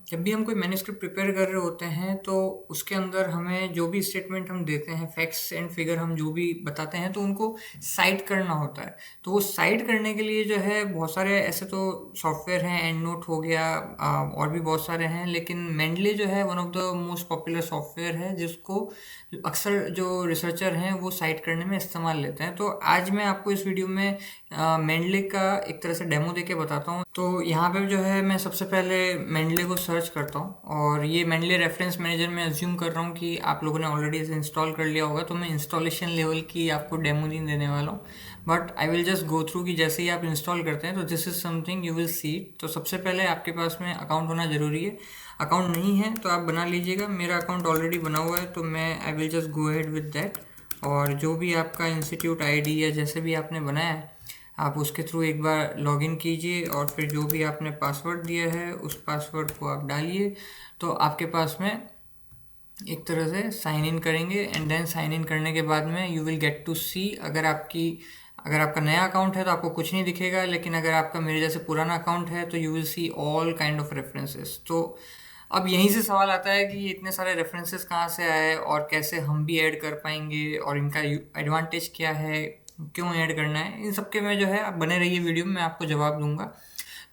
जब भी हम कोई मैन्युस्क्रिप्ट प्रिपेयर कर रहे होते हैं तो उसके अंदर हमें जो भी स्टेटमेंट हम देते हैं, फैक्ट्स एंड फिगर हम जो भी बताते हैं तो उनको साइट करना होता है। तो वो साइट करने के लिए जो है बहुत सारे ऐसे तो सॉफ्टवेयर हैं, एंड नोट हो गया, और भी बहुत सारे हैं, लेकिन मेंडले जो है one of the most popular software है जिसको अक्सर जो रिसर्चर हैं वो साइट करने में इस्तेमाल लेते हैं। तो आज मैं आपको इस वीडियो में मेंडले का एक तरह से डेमो देके बताता हूँ। तो यहाँ पे जो है मैं सबसे पहले मेंडले को सर्च करता हूँ, और ये मेंडले रेफरेंस मैनेजर में अज्यूम कर रहा हूँ कि आप लोगों ने ऑलरेडी इसे इंस्टॉल कर लिया होगा, तो मैं इंस्टॉलेशन लेवल की आपको डेमो नहीं देने वाला हूँ, but I will just go through कि जैसे ही आप इंस्टॉल करते हैं तो this is something you will see. तो सबसे पहले आपके पास में अकाउंट होना ज़रूरी है। अकाउंट नहीं है तो आप बना लीजिएगा। मेरा अकाउंट ऑलरेडी बना हुआ है तो मैं I will just go ahead with that. और जो भी आपका इंस्टीट्यूट आईडी या जैसे भी आपने बनाया है, आप उसके थ्रू एक बार लॉगिन कीजिए, और फिर जो भी आपने पासवर्ड दिया है उस पासवर्ड को आप डालिए। तो आपके पास में एक तरह से साइन इन करेंगे, एंड देन साइन इन करने के बाद में यू विल गेट टू सी, अगर आपका नया अकाउंट है तो आपको कुछ नहीं दिखेगा, लेकिन अगर आपका मेरे जैसे पुराना अकाउंट है तो you will see all kind of references. तो अब यहीं से सवाल आता है कि ये इतने सारे रेफरेंसेस कहाँ से आए और कैसे हम भी ऐड कर पाएंगे, और इनका एडवांटेज क्या है, क्यों ऐड करना है, इन सब के में जो है आप बने रहिए वीडियो में, मैं आपको जवाब दूंगा।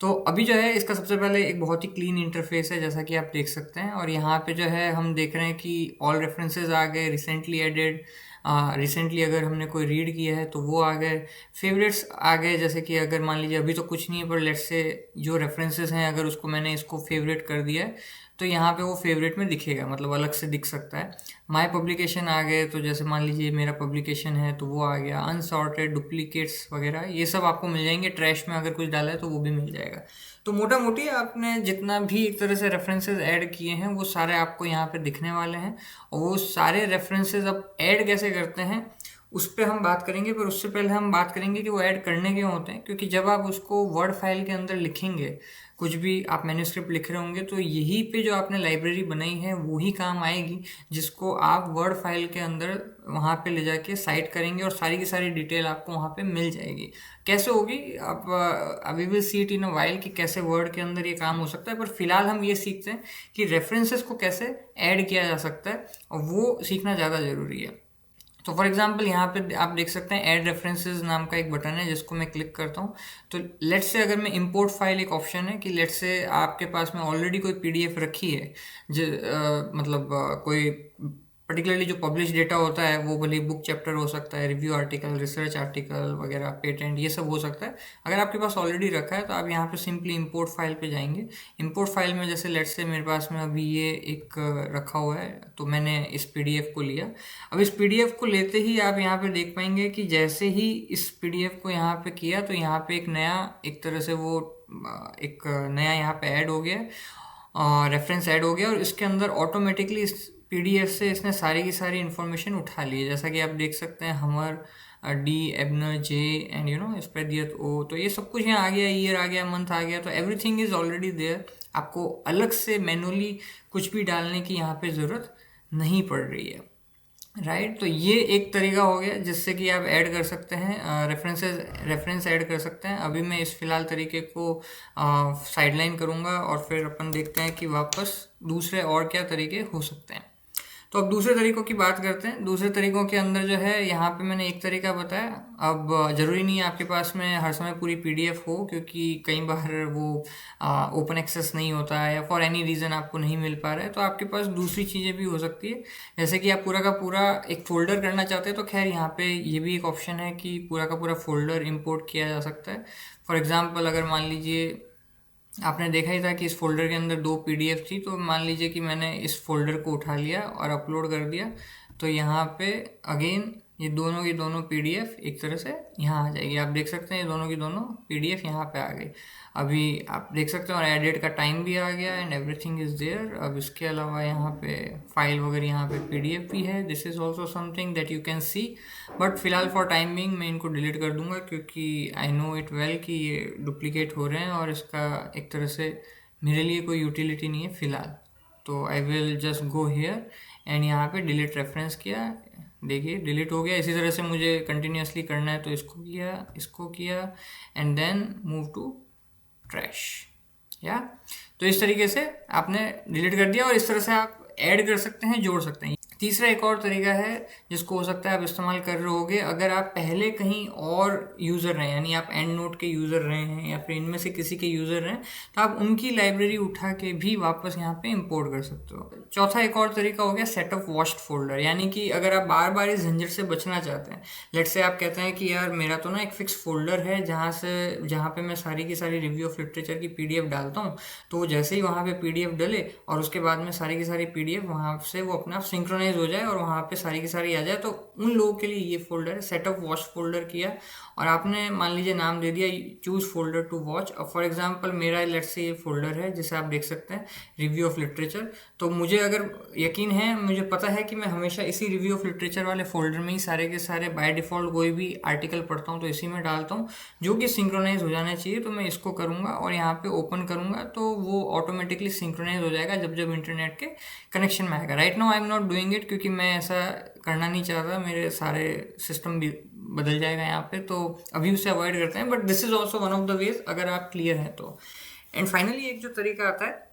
तो अभी जो है इसका सबसे पहले एक बहुत ही क्लीन इंटरफेस है जैसा कि आप देख सकते हैं, और यहाँ पे जो है हम देख रहे हैं कि ऑल रेफरेंसेस आ गए, रिसेंटली एडेड, रिसेंटली अगर हमने कोई रीड किया है तो वो आ गए, फेवरेट्स आ गए। जैसे कि अगर मान लीजिए अभी तो कुछ नहीं है, पर लेट्स से जो रेफरेंसेस हैं अगर उसको मैंने इसको फेवरेट कर दिया है तो यहाँ पे वो फेवरेट में दिखेगा, मतलब अलग से दिख सकता है। माय पब्लिकेशन आ गए, तो जैसे मान लीजिए मेरा पब्लिकेशन है तो वो आ गया। अनसॉर्टेड, डुप्लीकेट्स वगैरह ये सब आपको मिल जाएंगे। ट्रैश में अगर कुछ डाला है तो वो भी मिल जाएगा। तो मोटा मोटी आपने जितना भी एक तरह से रेफरेंसेस ऐड किए हैं वो सारे आपको यहाँ पे दिखने वाले हैं। और वो सारे रेफरेंसेस अब ऐड कैसे करते हैं उस पर हम बात करेंगे, पर उससे पहले हम बात करेंगे कि वो ऐड करने क्यों होते हैं। क्योंकि जब आप उसको वर्ड फाइल के अंदर लिखेंगे, कुछ भी आप मैन्युस्क्रिप्ट लिख रहे होंगे, तो यही पे जो आपने लाइब्रेरी बनाई है वही काम आएगी, जिसको आप वर्ड फाइल के अंदर वहाँ पे ले जाके साइट करेंगे और सारी की सारी डिटेल आपको वहाँ पे मिल जाएगी। कैसे होगी आप, we will see it in a while कि कैसे वर्ड के अंदर ये काम हो सकता है, पर फिलहाल हम ये सीखते हैं कि रेफरेंसेस को कैसे ऐड किया जा सकता है, और वो सीखना ज़्यादा ज़रूरी है। तो फॉर एग्जांपल यहाँ पे आप देख सकते हैं ऐड रेफरेंसेस नाम का एक बटन है जिसको मैं क्लिक करता हूँ। तो लेट्स से अगर मैं इंपोर्ट फाइल, एक ऑप्शन है कि लेट्स से आपके पास में ऑलरेडी कोई पीडीएफ रखी है, मतलब कोई पर्टिकुलरली जो पब्लिश डेटा होता है वो भले बुक चैप्टर हो सकता है, रिव्यू आर्टिकल, रिसर्च आर्टिकल वगैरह, पेटेंट, ये सब हो सकता है। अगर आपके पास ऑलरेडी रखा है तो आप यहाँ पे सिंपली इंपोर्ट फाइल पे जाएंगे। इंपोर्ट फाइल में जैसे लेट्स से मेरे पास में अभी ये एक रखा हुआ है, तो मैंने इस पीडीएफ को लिया। अब इस पीडीएफ को लेते ही आप यहाँ पे देख पाएंगे कि जैसे ही इस पीडीएफ को यहाँ पे किया तो यहाँ पे एक नया, एक तरह से वो एक नया यहाँ पे ऐड हो गया, रेफरेंस ऐड हो गया, और इसके अंदर ऑटोमेटिकली इस पीडीएफ से इसने सारी की सारी इन्फॉर्मेशन उठा ली है। जैसा कि आप देख सकते हैं, हमर, डी, एबनर, जे, एंड यू नो स्पेडियत ओ, तो ये सब कुछ यहाँ आ गया, ईयर आ गया, मंथ आ गया, तो एवरीथिंग इज ऑलरेडी देयर। आपको अलग से मैनुअली कुछ भी डालने की यहाँ पे ज़रूरत नहीं पड़ रही है। राइट, तो ये एक तरीका हो गया जिससे कि आप ऐड कर सकते हैं, रेफरेंस ऐड कर सकते हैं। अभी मैं इस फिलहाल तरीके को साइडलाइन करूँगा, और फिर अपन देखते हैं कि वापस दूसरे और क्या तरीके हो सकते हैं। तो अब दूसरे तरीकों की बात करते हैं। दूसरे तरीकों के अंदर जो है यहाँ पे मैंने एक तरीका बताया। अब ज़रूरी नहीं है आपके पास में हर समय पूरी पीडीएफ हो, क्योंकि कई बार वो ओपन एक्सेस नहीं होता है, या फॉर एनी रीज़न आपको नहीं मिल पा रहा है, तो आपके पास दूसरी चीज़ें भी हो सकती है। जैसे कि आप पूरा का पूरा एक फ़ोल्डर करना चाहते हैं, तो खैर यहाँ पे ये भी एक ऑप्शन है कि पूरा का पूरा फ़ोल्डर इम्पोर्ट किया जा सकता है। फॉर एग्ज़ाम्पल अगर मान लीजिए आपने देखा ही था कि इस फोल्डर के अंदर दो पीडीएफ थी, तो मान लीजिए कि मैंने इस फोल्डर को उठा लिया और अपलोड कर दिया, तो यहाँ पे अगेन ये दोनों की दोनों पीडीएफ एक तरह से यहाँ आ जाएगी। आप देख सकते हैं ये दोनों की दोनों पीडीएफ यहाँ पे आ गई। अभी आप देख सकते हैं, और एडिट का टाइम भी आ गया, एंड एवरीथिंग इज़ देयर। अब इसके अलावा यहाँ पे फाइल वगैरह, यहाँ पे पीडीएफ भी है। This is also something that you can C, but फिलहाल फॉर टाइम बिंग मैं इनको डिलीट कर दूंगा, क्योंकि आई नो इट वेल कि ये डुप्लीकेट हो रहे हैं और इसका एक तरह से मेरे लिए कोई यूटिलिटी नहीं है फ़िलहाल। तो I will just go here and यहाँ पे डिलीट रेफरेंस किया, देखिए डिलीट हो गया। इसी तरह से मुझे कंटिन्यूसली करना है, तो इसको किया, इसको किया, and then move to trash. या तो इस तरीके से आपने डिलीट कर दिया और इस तरह से आप ऐड कर सकते हैं, जोड़ सकते हैं। तीसरा एक और तरीका है जिसको हो सकता है आप इस्तेमाल कर रहे होगे, अगर आप पहले कहीं और यूज़र रहे, यानी आप एंड नोट के यूज़र रहे हैं या फिर इनमें से किसी के यूज़र रहे हैं, तो आप उनकी लाइब्रेरी उठा के भी वापस यहाँ पे इंपोर्ट कर सकते हो। चौथा एक और तरीका हो गया सेट ऑफ वॉच्ड फोल्डर, यानी कि अगर आप बार बार इस झंझट से बचना चाहते हैं, लेट्स से आप कहते हैं कि यार मेरा तो ना एक फिक्स फोल्डर है जहाँ पे मैं सारी की सारी रिव्यू ऑफ लिटरेचर की पीडीएफ डालता हूँ, तो जैसे ही वहाँ पे पीडीएफ डले और उसके बाद में सारी की सारी पीडीएफ वहाँ से वो अपने आप सिंक्रोनाइज हो जाए और वहाँ पे सारी की सारी आ जाए, तो उन लोगों के लिए ये फोल्डर है। सेट ऑफ वॉच फोल्डर किया और आपने मान लीजिए नाम दे दिया चूज फोल्डर टू वॉच। और फॉर एग्जांपल मेरा लेट्स से ये फोल्डर है जिसे आप देख सकते हैं रिव्यू ऑफ लिटरेचर, तो मुझे अगर यकीन है, मुझे पता है कि मैं हमेशा इसी रिव्यू ऑफ लिटरेचर वाले फोल्डर में ही सारे के सारे बाय डिफ़ॉल्ट कोई भी आर्टिकल पढ़ता हूँ तो इसी में डालता हूँ, जो कि सिंक्रोनाइज हो जाना चाहिए। तो मैं इसको करूँगा और यहाँ पे ओपन करूँगा तो वो ऑटोमेटिकली सिंक्रोनाइज हो जाएगा जब जब इंटरनेट के कनेक्शन में आएगा। Right now I am not doing it क्योंकि मैं ऐसा करना नहीं चाहता, मेरे सारे सिस्टम भी बदल जाएगा यहाँ पे, तो अभी उसे अवॉइड करते हैं। But this is also one of the ways अगर आप क्लियर हैं तो। एंड फाइनली एक जो तरीका आता है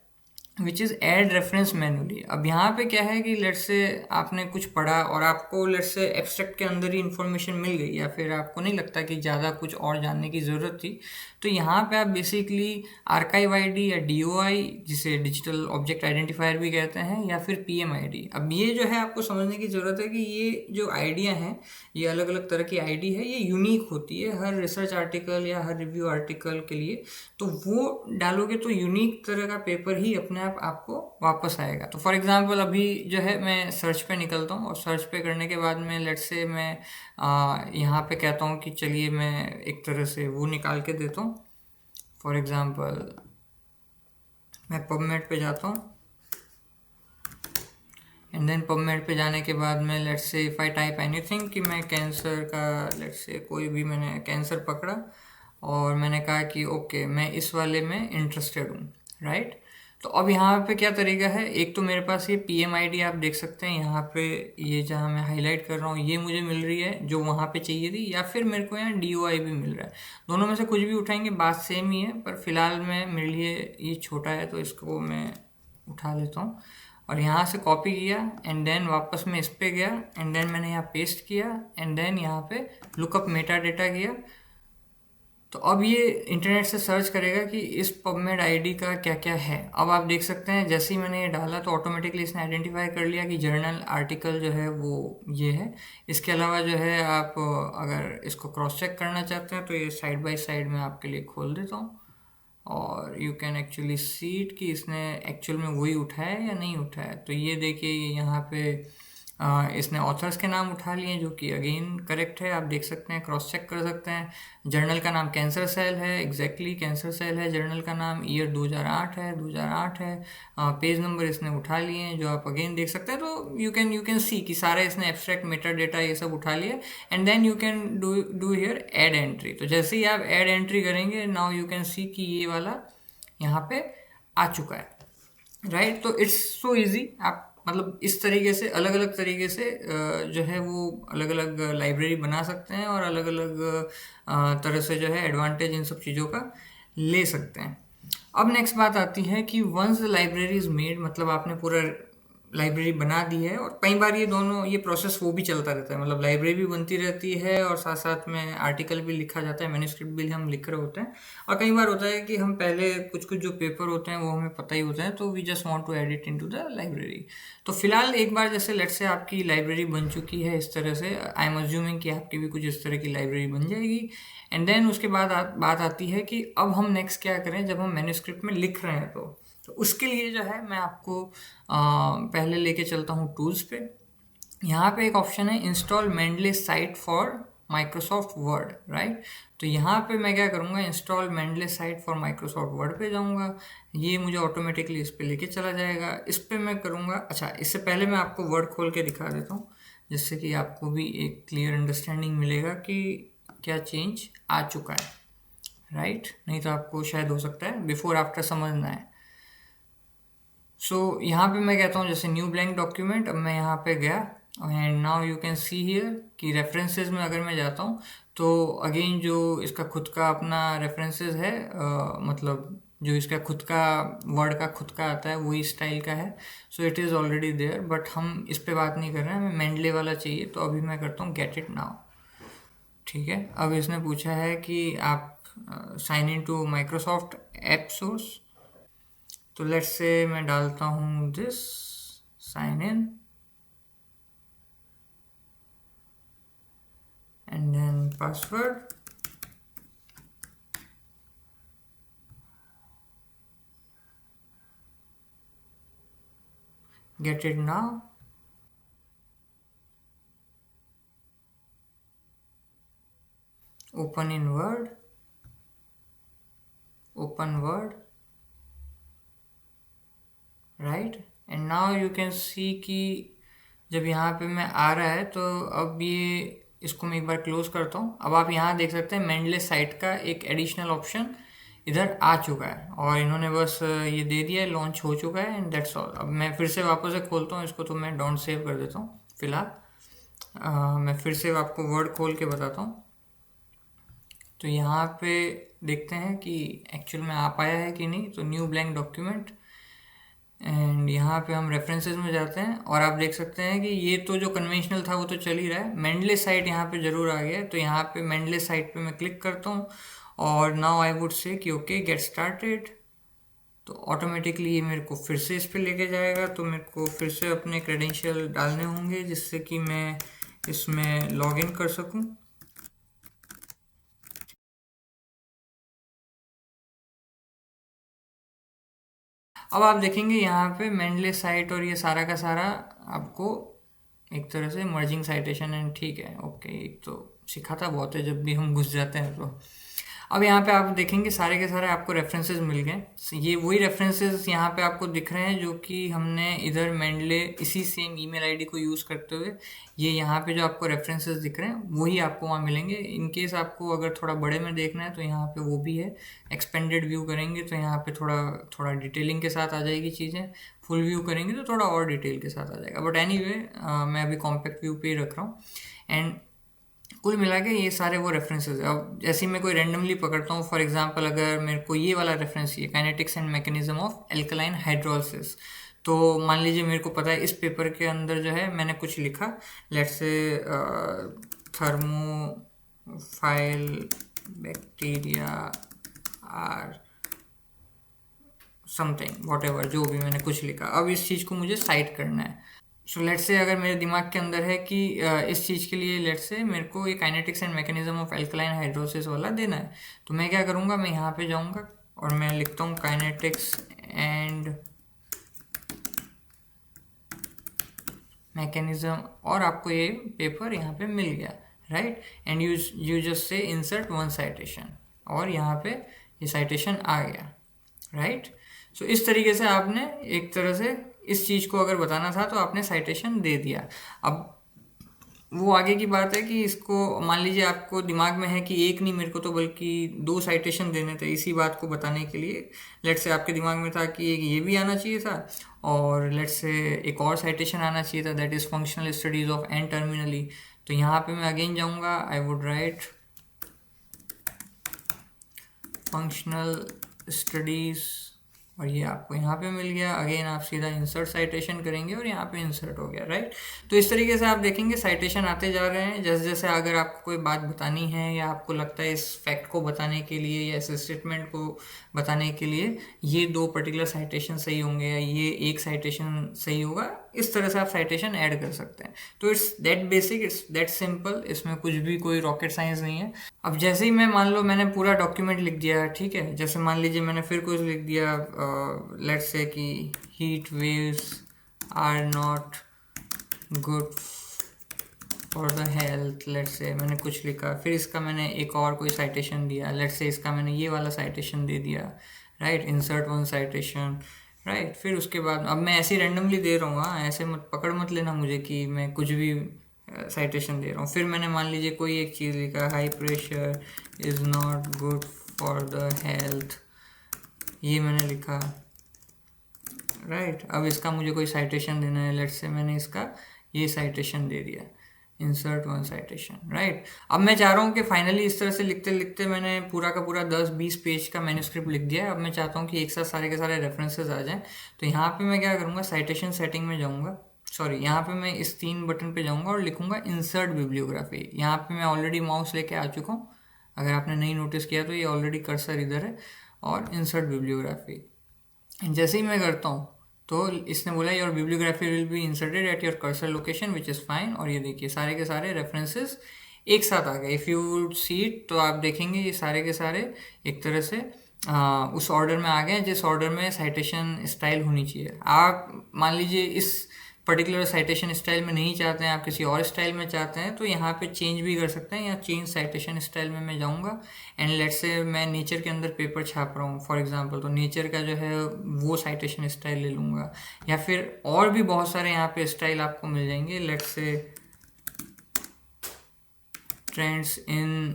which is add reference manually. अब यहाँ पे क्या है कि लेट्स से आपने कुछ पढ़ा और आपको लेट्स से एब्स्ट्रैक्ट के अंदर ही इन्फॉर्मेशन मिल गई या फिर आपको नहीं लगता कि ज़्यादा कुछ और जानने की ज़रूरत थी, तो यहाँ पे आप बेसिकली आर्काइव आईडी या डीओआई, जिसे डिजिटल ऑब्जेक्ट आइडेंटिफायर भी कहते हैं, या फिर पीएमआईडी। अब ये जो है आपको समझने की ज़रूरत है कि ये जो आइडिया हैं, ये अलग अलग तरह की आईडी है, ये यूनिक होती है हर रिसर्च आर्टिकल या हर रिव्यू आर्टिकल के लिए। तो वो डालोगे तो यूनिक तरह का पेपर ही अपने आप आपको वापस आएगा। तो फॉर एग्जांपल अभी जो है मैं सर्च पे निकलता हूँ और सर्च पे करने के बाद में लेट्स से मैं यहाँ पे कहता हूँ कि चलिए मैं एक तरह से वो निकाल के देता हूँ। फॉर एग्जांपल मैं पबमेड पे जाता हूँ एंड देन पबमेड पे जाने के बाद में let's say if I type anything कि मैं कैंसर का, लेट्स से कोई भी मैंने कैंसर पकड़ा और मैंने कहा कि ओके मैं इस वाले में इंटरेस्टेड हूँ, राइट। तो अब यहाँ पे क्या तरीका है, एक तो मेरे पास ये पीएमआईडी आप देख सकते हैं यहाँ पे, ये जहाँ मैं हाईलाइट कर रहा हूँ ये मुझे मिल रही है जो वहाँ पे चाहिए थी, या फिर मेरे को यहाँ डीओआई भी मिल रहा है। दोनों में से कुछ भी उठाएंगे बात सेम ही है, पर फिलहाल मैं मेरे लिए ये छोटा है तो इसको मैं उठा लेता हूँ और यहाँ से कॉपी किया एंड देन वापस मैं इस पे गया एंड देन मैंने यहाँ पेस्ट किया एंड देन यहाँ पे लुकअप मेटा डेटा किया। तो अब ये इंटरनेट से सर्च करेगा कि इस पबमेड आईडी का क्या क्या है। अब आप देख सकते हैं जैसे ही मैंने ये डाला तो ऑटोमेटिकली इसने आइडेंटिफाई कर लिया कि जर्नल आर्टिकल जो है वो ये है। इसके अलावा जो है आप अगर इसको क्रॉस चेक करना चाहते हैं तो ये साइड बाय साइड में आपके लिए खोल देता हूँ और you can actually see it कि इसने एक्चुअल में वही उठाया या नहीं उठाया। तो ये देखिए यहाँ पे इसने ऑथर्स के नाम उठा लिए जो कि अगेन करेक्ट है, आप देख सकते हैं, क्रॉस चेक कर सकते हैं। जर्नल का नाम कैंसर सेल है, एग्जैक्टली कैंसर सेल है जर्नल का नाम, ईयर 2008 है, 2008 है। पेज नंबर इसने उठा लिए हैं जो आप अगेन देख सकते हैं। तो यू कैन सी कि सारे इसने एब्स्ट्रैक्ट मेटा डेटा ये सब उठा लिया and then you can do here add entry. तो जैसे ही आप ऐड एंट्री करेंगे नाउ यू कैन सी कि ये वाला यहाँ पे आ चुका है, राइट। तो इट्स सो ईजी, आप मतलब इस तरीके से अलग अलग तरीके से जो है वो अलग अलग लाइब्रेरी बना सकते हैं और अलग अलग तरह से जो है एडवांटेज इन सब चीज़ों का ले सकते हैं। अब नेक्स्ट बात आती है कि once the library is made, मतलब आपने पूरा लाइब्रेरी बना दी है और कई बार ये प्रोसेस वो भी चलता रहता है, मतलब लाइब्रेरी भी बनती रहती है और साथ साथ में आर्टिकल भी लिखा जाता है, मैन्युस्क्रिप्ट भी हम लिख रहे होते हैं। और कई बार होता है कि हम पहले कुछ जो पेपर होते हैं वो हमें पता ही होता है तो we just want to add it into the library. तो फिलहाल एक बार जैसे लेट्स से आपकी लाइब्रेरी बन चुकी है इस तरह से, आई एम अज्यूमिंग कि आपकी भी कुछ इस तरह की लाइब्रेरी बन जाएगी। एंड देन उसके बाद बात आती है कि अब हम नेक्स्ट क्या करें जब हम मैन्युस्क्रिप्ट में लिख रहे हैं। तो उसके लिए जो है मैं आपको पहले लेके चलता हूँ टूल्स पे। यहाँ पे एक ऑप्शन है install Mendeley cite for Microsoft Word, right. तो यहाँ पे मैं क्या करूँगा, install Mendeley cite for Microsoft Word पे जाऊँगा, ये मुझे ऑटोमेटिकली इस पे लेके चला जाएगा। इस पे मैं करूँगा, अच्छा इससे पहले मैं आपको वर्ड खोल के दिखा देता हूँ जिससे कि आपको भी एक क्लियर अंडरस्टैंडिंग मिलेगा कि क्या चेंज आ चुका है, राइट। नहीं तो आपको शायद हो सकता है बिफोर आफ्टर समझना है। सो यहाँ पे मैं कहता हूँ जैसे न्यू ब्लैंक डॉक्यूमेंट, अब मैं यहाँ पे गया and now you can see here कि रेफरेंसेस में अगर मैं जाता हूँ तो अगेन जो इसका खुद का अपना रेफरेंसेस है, मतलब जो इसका खुद का वर्ड का खुद का आता है वही स्टाइल का है। So it is already there, but हम इस पे बात नहीं कर रहे हैं, हमें मेंडले वाला चाहिए। तो अभी मैं करता हूँ गेट इट नाउ। ठीक है, अब इसने पूछा है कि आप sign in to Microsoft app source. तो लेट्स से मैं डालता हूँ this sign in and then password. Get it now. Open in Word. Open Word. Right? And now you can see कि जब यहाँ पे मैं आ रहा है तो अब ये इसको मैं एक बार क्लोज करता हूँ। अब आप यहाँ देख सकते हैं मेंडले साइट का एक एडिशनल ऑप्शन इधर आ चुका है और इन्होंने बस ये दे दिया है, लॉन्च हो चुका है एंड दैट्स ऑल। अब मैं फिर से वापस से खोलता हूँ इसको, तो मैं डोंट सेव कर देता हूँ फिलहाल। मैं फिर से आपको वर्ड खोल के बताता हूँ। तो यहाँ पे देखते हैं कि एक्चुअल में आ पाया है कि नहीं। तो न्यू ब्लैंक डॉक्यूमेंट एंड यहाँ पे हम रेफरेंसेस में जाते हैं और आप देख सकते हैं कि ये तो जो कन्वेंशनल था वो तो चल ही रहा है। मेंडले साइट यहाँ पे ज़रूर आ गया है, तो यहाँ पे मेंडले साइट पे मैं क्लिक करता हूँ और नाउ आई वुड से कि ओके गेट स्टार्टेड। तो ऑटोमेटिकली ये मेरे को फिर से इस पे लेके जाएगा। तो मेरे को फिर से अपने क्रेडेंशियल डालने होंगे जिससे कि मैं इसमें लॉग इन कर सकूँ। अब आप देखेंगे यहाँ पे मेंडले साइट और ये सारा का सारा आपको एक तरह से मर्जिंग साइटेशन एंड ठीक है ओके। एक तो सिखाता बहुत है जब भी हम घुस जाते हैं। तो अब यहाँ पे आप देखेंगे सारे के सारे आपको रेफरेंसेस मिल गए। ये वही रेफरेंसेस यहाँ पे आपको दिख रहे हैं जो कि हमने इधर मेंडले इसी सेम ईमेल आईडी को यूज़ करते हुए ये यहाँ पे जो आपको रेफरेंसेस दिख रहे हैं वही आपको वहाँ मिलेंगे। इन केस आपको अगर थोड़ा बड़े में देखना है तो यहाँ पे वो भी है। एक्सपेंडेड व्यू करेंगे तो यहाँ पे थोड़ा थोड़ा डिटेलिंग के साथ आ जाएगी चीज़ें। फुल व्यू करेंगे तो थोड़ा और डिटेल के साथ आ जाएगा। बट एनीवे मैं अभी कॉम्पैक्ट व्यू पे ही रख रहा हूँ एंड कुल मिला के ये सारे वो रेफरेंसेस है। अब जैसे मैं कोई रैंडमली पकड़ता हूँ, फॉर एग्जांपल अगर मेरे को ये वाला रेफरेंस ये kinetics and mechanism of alkaline hydrolysis, तो मान लीजिए मेरे को पता है इस पेपर के अंदर जो है मैंने कुछ लिखा, let's say thermophile bacteria or something whatever, जो भी मैंने कुछ लिखा। अब इस चीज़ को मुझे साइट करना है। सो लेट्स से अगर मेरे दिमाग के अंदर है कि इस चीज़ के लिए लेट्स से मेरे को ये kinetics and mechanism of alkaline hidrosis वाला देना है, तो मैं क्या करूँगा, मैं यहाँ पे जाऊँगा और मैं लिखता हूँ काइनेटिक्स एंड मैकेनिज्म और आपको ये पेपर यहाँ पे मिल गया right. And you just say insert one citation और यहाँ पे ये साइटेशन आ गया राइट। सो इस तरीके से आपने एक तरह से इस चीज़ को अगर बताना था तो आपने साइटेशन दे दिया। अब वो आगे की बात है कि इसको मान लीजिए आपको दिमाग में है कि एक नहीं मेरे को तो बल्कि 2 साइटेशन देने थे इसी बात को बताने के लिए। लेट्स से आपके दिमाग में था कि एक ये भी आना चाहिए था और लेट्स से एक और साइटेशन आना चाहिए था, that is functional studies of N terminally. तो यहाँ पे मैं अगेन जाऊँगा, I would write functional studies और ये आपको यहाँ पे मिल गया। अगेन आप सीधा इंसर्ट साइटेशन करेंगे और यहाँ पे इंसर्ट हो गया राइट। तो इस तरीके से आप देखेंगे साइटेशन आते जा रहे हैं जैसे जैसे अगर आपको कोई बात बतानी है या आपको लगता है इस फैक्ट को बताने के लिए या इस स्टेटमेंट को बताने के लिए ये 2 पर्टिकुलर साइटेशन सही होंगे या ये एक साइटेशन सही होगा, इस तरह से आप साइटेशन ऐड कर सकते हैं। तो it's that basic, it's that simple, इसमें कुछ भी कोई रॉकेट साइंस नहीं है। अब जैसे ही मैं मान लो मैंने पूरा डॉक्यूमेंट लिख दिया ठीक है, जैसे मान लीजिए मैंने फिर कुछ लिख दिया लेट्स से कि heat waves are not good for the health, let's say मैंने कुछ लिखा, फिर इसका मैंने एक और कोई साइटेशन दिया, लेट्स से इसका मैंने ये वाला साइटेशन दे दिया right, insert one citation right. फिर उसके बाद अब मैं ऐसे रैंडमली दे रहा हूँ, हाँ ऐसे मत पकड़ मत लेना मुझे कि मैं कुछ भी साइटेशन दे रहा हूँ। फिर मैंने मान लीजिए कोई एक चीज़ लिखा, high pressure is not good for the health, ये मैंने लिखा राइट। अब इसका मुझे कोई साइटेशन देना है, लेट्स से मैंने इसका ये साइटेशन दे दिया, इंसर्ट वन साइटेशन, राइट। अब मैं चाह रहा हूँ कि फाइनली इस तरह से लिखते लिखते मैंने पूरा का पूरा 10-20 पेज का मैन्युस्क्रिप्ट लिख दिया है। अब मैं चाहता हूँ कि एक साथ सारे के सारे रेफरेंसेस आ जाएं। तो यहाँ पे मैं क्या करूँगा, साइटेशन सेटिंग में जाऊँगा, सॉरी यहाँ पे मैं इस 3 बटन पे जाऊँगा और लिखूँगा इंसर्ट बिब्लियोग्राफी। यहाँ पे मैं ऑलरेडी माउस लेके आ चुका हूँ, अगर आपने नहीं नोटिस किया तो ये ऑलरेडी कर्सर इधर है, और इंसर्ट बिब्लियोग्राफी जैसे ही मैं करता हूँ तो इसने बोला your bibliography will be inserted at your cursor location which is fine. और ये देखिए सारे के सारे रेफरेंसेस एक साथ आ गए। इफ़ यू सी इट तो आप देखेंगे ये सारे के सारे एक तरह से उस ऑर्डर में आ गए जिस ऑर्डर में साइटेशन स्टाइल होनी चाहिए। आप मान लीजिए इस पर्टिकुलर साइटेशन स्टाइल में नहीं चाहते हैं, आप किसी और स्टाइल में चाहते हैं, तो यहाँ पे चेंज भी कर सकते हैं। या चेंज साइटेशन स्टाइल में मैं जाऊँगा एंड लेट्स से मैं नेचर के अंदर पेपर छाप रहा हूँ फॉर एग्जांपल, तो नेचर का जो है वो साइटेशन स्टाइल ले लूँगा। या फिर और भी बहुत सारे यहाँ पे स्टाइल आपको मिल जाएंगे। Let's say trends in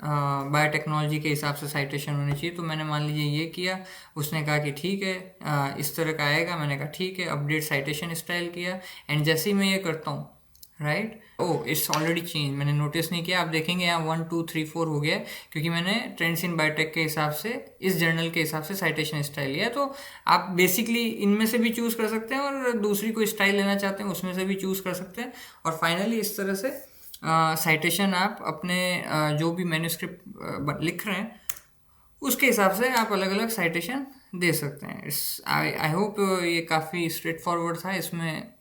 biotechnology के हिसाब से साइटेशन होनी चाहिए, तो मैंने मान लीजिए ये किया, उसने कहा कि ठीक है इस तरह का आएगा, मैंने कहा ठीक है, अपडेट साइटेशन स्टाइल किया। एंड जैसे ही मैं ये करता हूँ, right, oh it's already change, मैंने नोटिस नहीं किया। आप देखेंगे यहाँ 1 2 3 4 हो गया है, क्योंकि मैंने ट्रेंड्स इन बायोटेक के हिसाब से, इस जर्नल के हिसाब से साइटेशन स्टाइल लिया। तो आप बेसिकली इनमें से भी चूज़ कर सकते हैं, और दूसरी कोई स्टाइल लेना चाहते हैं उसमें से भी चूज़ कर सकते हैं। और फाइनली इस तरह से साइटेशन आप अपने जो भी मैन्युस्क्रिप्ट लिख रहे हैं उसके हिसाब से आप अलग अलग साइटेशन दे सकते हैं। इस आई होप ये काफ़ी स्ट्रेट फॉरवर्ड था, इसमें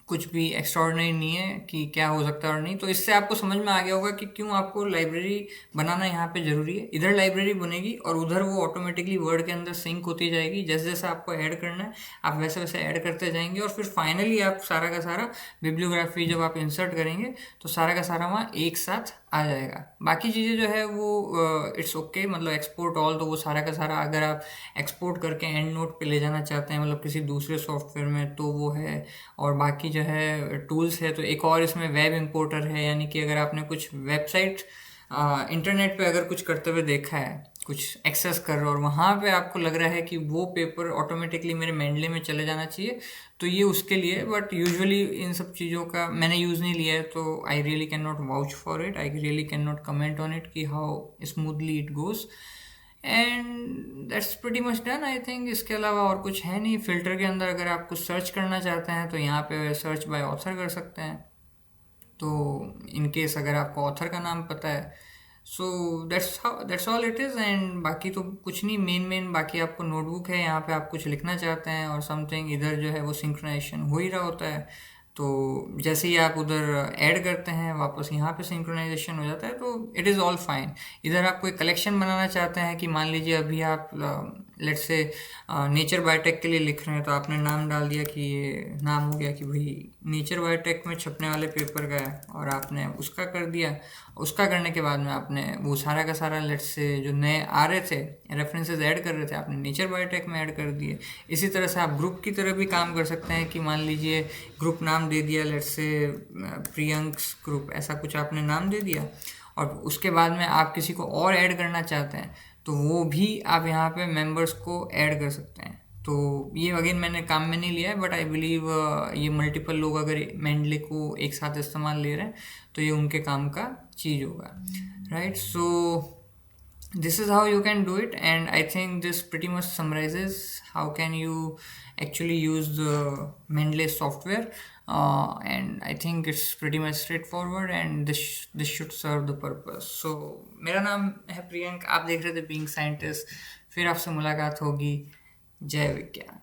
कुछ भी एक्स्ट्राऑर्डिनरी नहीं है कि क्या हो सकता है और नहीं। तो इससे आपको समझ में आ गया होगा कि क्यों आपको लाइब्रेरी बनाना यहाँ पे ज़रूरी है। इधर लाइब्रेरी बनेगी और उधर वो ऑटोमेटिकली वर्ड के अंदर सिंक होती जाएगी। जैसे जैसे आपको ऐड करना है आप वैसे वैसे ऐड करते जाएंगे, और फिर फाइनली आप सारा का सारा बिब्लियोग्राफी जब आप इंसर्ट करेंगे तो सारा का सारा वहाँ एक साथ आ जाएगा। बाकी चीज़ें जो है वो इट्स ओके, मतलब एक्सपोर्ट ऑल, तो वो सारा का सारा अगर आप एक्सपोर्ट करके एंड नोट पे ले जाना चाहते हैं, मतलब किसी दूसरे सॉफ्टवेयर में, तो वो है। और बाकी जो है टूल्स है, तो एक और इसमें वेब इंपोर्टर है, यानी कि अगर आपने कुछ वेबसाइट इंटरनेट पे अगर कुछ करते हुए देखा है, कुछ एक्सेस कर रहे हो और वहाँ पे आपको लग रहा है कि वो पेपर ऑटोमेटिकली मेरे मेंडले में चले जाना चाहिए, तो ये उसके लिए। बट यूजुअली इन सब चीज़ों का मैंने यूज़ नहीं लिया है, तो I really can not vouch for it, I really can not comment on it कि how smoothly it goes. And that's pretty much done I think. इसके अलावा और कुछ है नहीं। फ़िल्टर के अंदर अगर आप कुछ सर्च करना चाहते हैं तो यहाँ पे सर्च बाय ऑथर कर सकते हैं, तो इन केस अगर आपको ऑथर का नाम पता है, so that's all it is. And बाकी तो कुछ नहीं, मेन बाकी आपको नोटबुक है, यहाँ पे आप कुछ लिखना चाहते हैं और समथिंग, इधर जो है वो सिंक्रोनाइजेशन हो ही रहा होता है। तो जैसे ही आप उधर ऐड करते हैं वापस यहाँ पे सिंक्रोनाइजेशन हो जाता है, तो इट इज़ ऑल फाइन। इधर आप कोई कलेक्शन बनाना चाहते हैं कि मान लीजिए अभी आप लेट्स से नेचर बायोटेक के लिए लिख रहे हैं, तो आपने नाम डाल दिया कि ये नाम हो गया कि भाई नेचर बायोटेक में छपने वाले पेपर का है, और आपने उसका कर दिया। उसका करने के बाद में आपने वो सारा का सारा लेट्स से जो नए आ रहे थे रेफरेंसेस ऐड कर रहे थे, आपने नेचर बायोटेक में ऐड कर दिए। इसी तरह से आप ग्रुप की तरह भी काम कर सकते हैं कि मान लीजिए ग्रुप नाम दे दिया, लेट्स से प्रियंक्स ग्रुप, ऐसा कुछ आपने नाम दे दिया, और उसके बाद में आप किसी को और ऐड करना चाहते हैं तो वो भी आप यहाँ पे मेंबर्स को ऐड कर सकते हैं। तो ये अगेन मैंने काम में नहीं लिया है, बट आई बिलीव ये मल्टीपल लोग अगर मेंडले को एक साथ इस्तेमाल ले रहे हैं तो ये उनके काम का चीज़ होगा, right. So this is how you can do it, and I think this pretty much summarizes how can you actually use the Mendeley software, and I think it's pretty much straightforward, and this should serve the purpose. So मेरा नाम है प्रियंक, आप देख रहे थे being scientist. फिर आपसे मुलाकात होगी। जय विज्ञान।